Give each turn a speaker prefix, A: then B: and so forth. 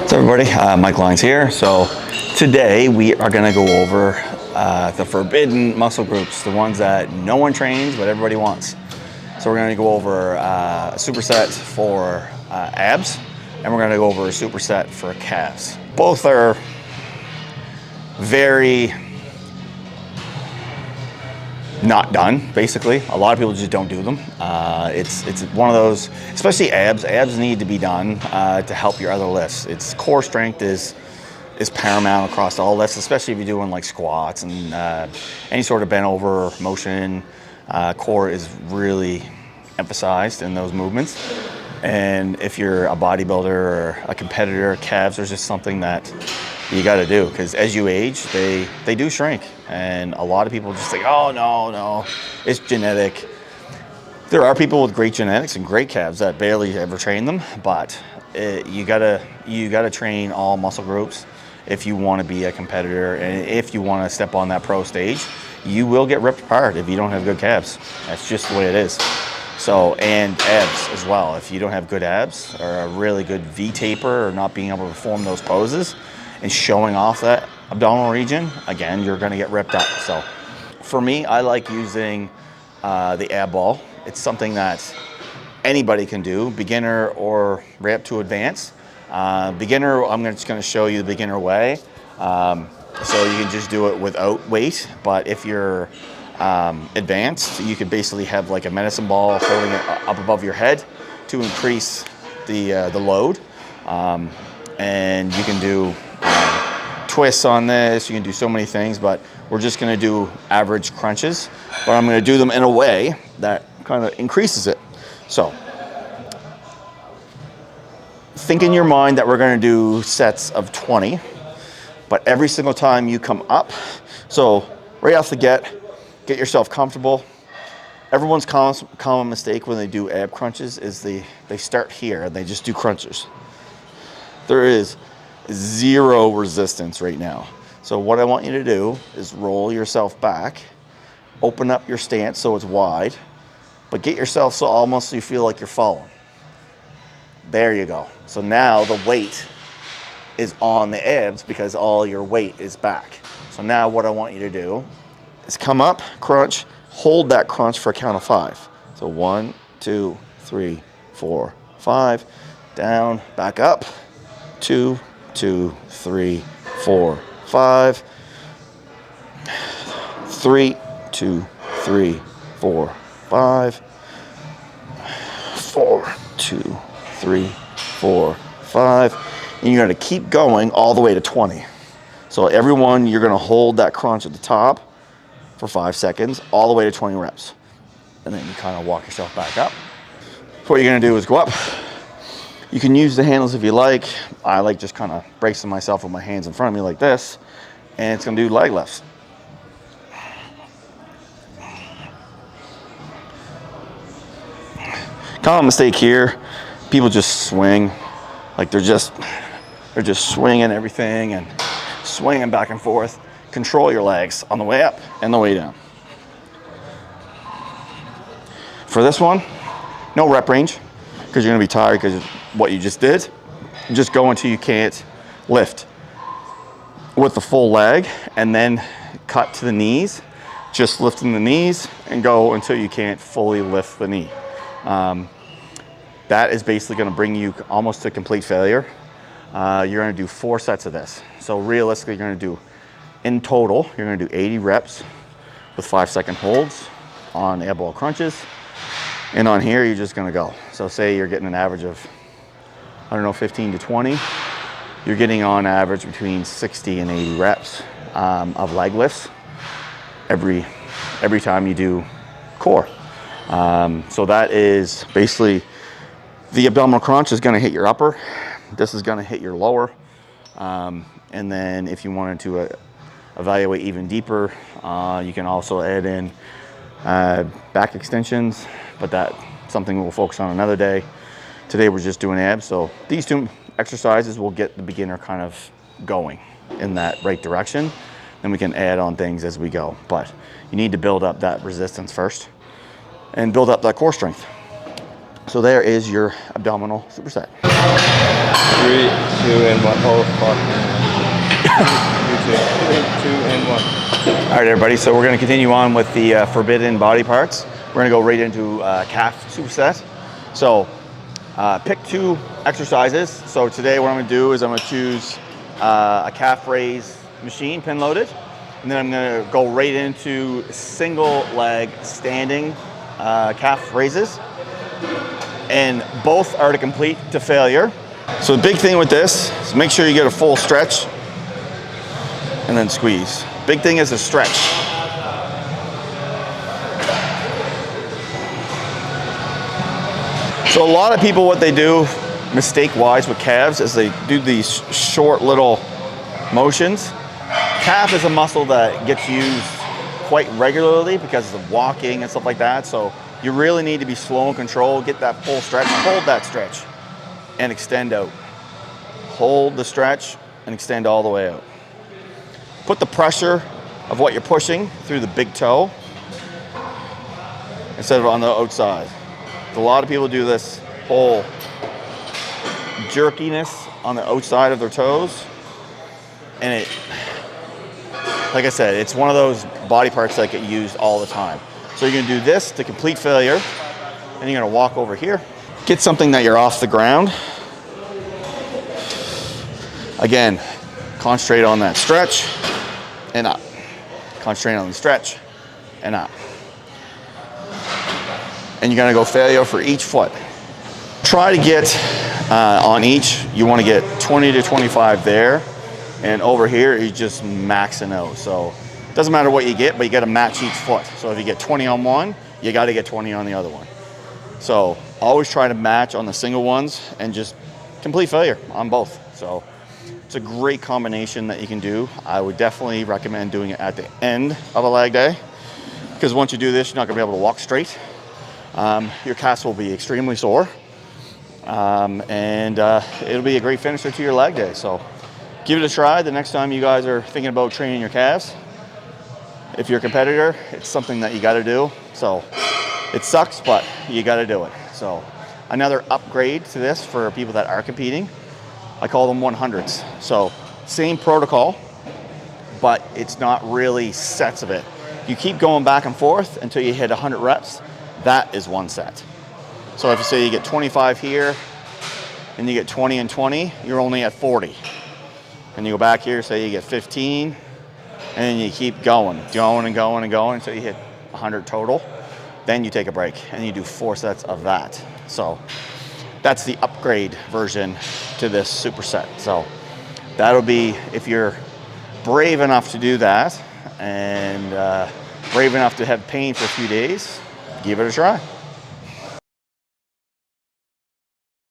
A: So everybody, Mike Lyons here. So today we are going to go over the forbidden muscle groups, the ones that no one trains but everybody wants. So we're going to go over a superset for abs, and we're going to go over a superset for calves. Both are very not done, basically. A lot of people just don't do them. It's one of those, especially abs. Abs need to be done to help your other lifts. It's core strength is paramount across all lifts, especially if you're doing like squats and any sort of bent over motion. Core is really emphasized in those movements. And if you're a bodybuilder or a competitor, calves are just something that you got to do, because as you age, they do shrink. And a lot of people just think, oh, no, it's genetic. There are people with great genetics and great calves that barely ever train them, but you gotta train all muscle groups if you want to be a competitor, and if you want to step on that pro stage. You will get ripped apart if you don't have good calves. That's just the way it is. So, and abs as well. If you don't have good abs or a really good V-taper or not being able to perform those poses and showing off that abdominal region, again, you're going to get ripped up. So for me, I like using the ab ball. It's something that anybody can do, beginner or right up to advanced. Beginner, I'm just going to show you the beginner way. So you can just do it without weight, but if you're advanced, you could basically have like a medicine ball holding it up above your head to increase the load. And you can do twists on this, you can do so many things, but we're just gonna do average crunches, but I'm gonna do them in a way that kind of increases it. So think in your mind that we're gonna do sets of 20, but every single time you come up, so right off the get yourself comfortable. Everyone's common mistake when they do ab crunches is they start here and they just do crunches. There is zero resistance right now. So what I want you to do is roll yourself back, open up your stance so it's wide, but get yourself so almost you feel like you're falling. There you go. So now the weight is on the abs because all your weight is back. So now what I want you to do is come up, crunch, hold that crunch for a count of 5. So 1, 2, 3, 4, 5, down, back up, 2, 2, 3, 4, 5, 3, 2, 3, 4, 5, 4, 2, 3, 4, 5, and you're going to keep going all the way to 20. So everyone, you're going to hold that crunch at the top for 5 seconds, all the way to 20 reps. And then you kind of walk yourself back up. So what you're gonna do is go up. You can use the handles if you like. I like just kind of bracing myself with my hands in front of me like this, and it's gonna do leg lifts. Common mistake here, people just swing. Like they're just swinging everything and swinging back and forth. Control your legs on the way up and the way down. For this one, no rep range, because you're gonna be tired because of what you just did. Just go until you can't lift with the full leg, and then cut to the knees, just lifting the knees, and go until you can't fully lift the knee. That is basically gonna bring you almost to complete failure. You're gonna do 4 sets of this. So realistically, you're gonna do, in total, you're gonna do 80 reps with 5-second holds on ab ball crunches. And on here, you're just gonna go. So say you're getting an average of, 15 to 20. You're getting on average between 60 and 80 reps of leg lifts every time you do core. So that is basically, the abdominal crunch is gonna hit your upper. This is gonna hit your lower. And then if you wanted to evaluate even deeper, you can also add in back extensions, but that's something we'll focus on another day. Today we're just doing abs, so these 2 exercises will get the beginner kind of going in that right direction. Then we can add on things as we go, but you need to build up that resistance first and build up that core strength. So there is your abdominal superset.
B: 3, 2, and 1. Oh, fuck. 2, and 1.
A: All right, everybody. So we're going to continue on with the forbidden body parts. We're going to go right into calf superset. So pick 2 exercises. So today what I'm going to do is I'm going to choose a calf raise machine, pin loaded. And then I'm going to go right into single leg standing calf raises. And both are to complete to failure. So the big thing with this is make sure you get a full stretch and then squeeze. Big thing is a stretch. So a lot of people, what they do mistake-wise with calves is they do these short little motions. Calf is a muscle that gets used quite regularly because of walking and stuff like that. So you really need to be slow and controlled, get that full stretch, hold that stretch, and extend out. Hold the stretch and extend all the way out. Put the pressure of what you're pushing through the big toe instead of on the outside. A lot of people do this whole jerkiness on the outside of their toes, and it, like I said, it's one of those body parts that get used all the time. So you're gonna do this to complete failure, and you're gonna walk over here. Get something that you're off the ground. Again, concentrate on that stretch and up. Concentrate on the stretch and up. And you're gonna go failure for each foot. Try to get on each, you wanna get 20 to 25 there, and over here, you're just maxing out. So it doesn't matter what you get, but you gotta match each foot. So if you get 20 on one, you gotta get 20 on the other one. So always try to match on the single ones and just complete failure on both. So it's a great combination that you can do. I would definitely recommend doing it at the end of a leg day, because once you do this, you're not gonna be able to walk straight. Your calves will be extremely sore, and it'll be a great finisher to your leg day. So give it a try the next time you guys are thinking about training your calves. If you're a competitor, it's something that you got to do. So it sucks, but you got to do it. So another upgrade to this for people that are competing, I call them 100s. So same protocol, but it's not really sets of it. You keep going back and forth until you hit 100 reps. That is one set. So if you say you get 25 here and you get 20 and 20, you're only at 40. And you go back here, say you get 15, and then you keep going and going until you hit 100 total. Then you take a break and you do 4 sets of that. So that's the upgrade version to this superset. So that'll be, if you're brave enough to do that and brave enough to have pain for a few days, give it a try.